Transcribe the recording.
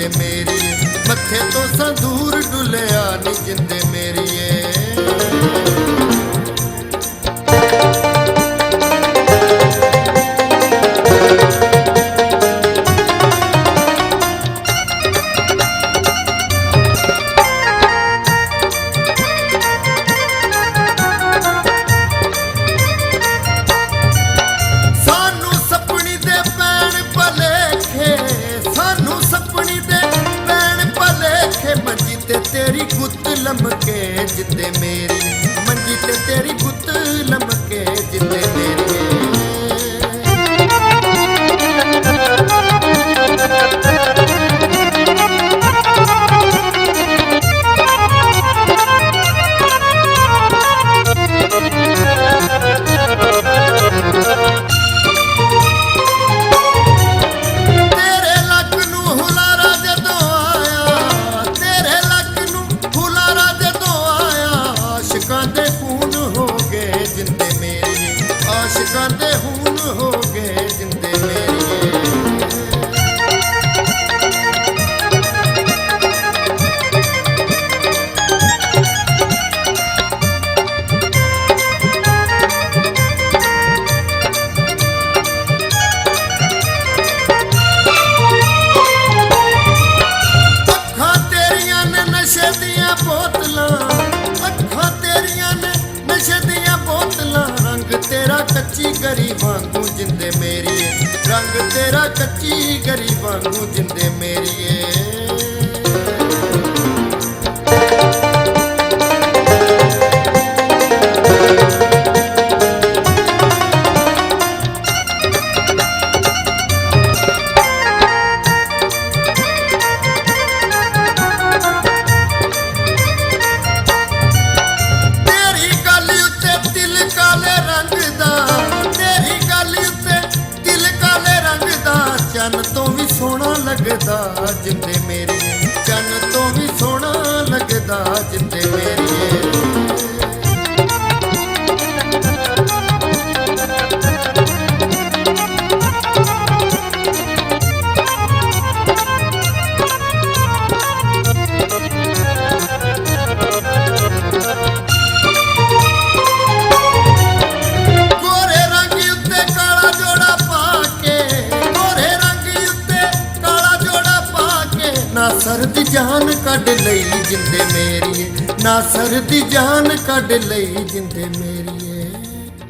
जिंदे मेरी मथे तो संदूर डुलिया नी जिंदे मेरी तेरी गुत्त लमके जिंदे मेरी मंजी ते तेरी गुत्त लमके जिंदे मेरी आशिकां दे खून हो गए जिंदे मेरी अखां तेरियां ने नशे दियां बोतलां अखां तेरियां ने नशे दियां बोतलां रंग तेरा कच्ची गरी वांगू जिंदे मेरी रंग तेरा कच्ची गरी वांगू जिंदे मेरी चन तो भी सोहना लगदा जिंदे मेरी चन तो भी सोहना लगदा जिंदे मेरी ना सरदी जान कढ लई जिंदे मेरी ना सरदी जान कढ लई जिंदे मेरी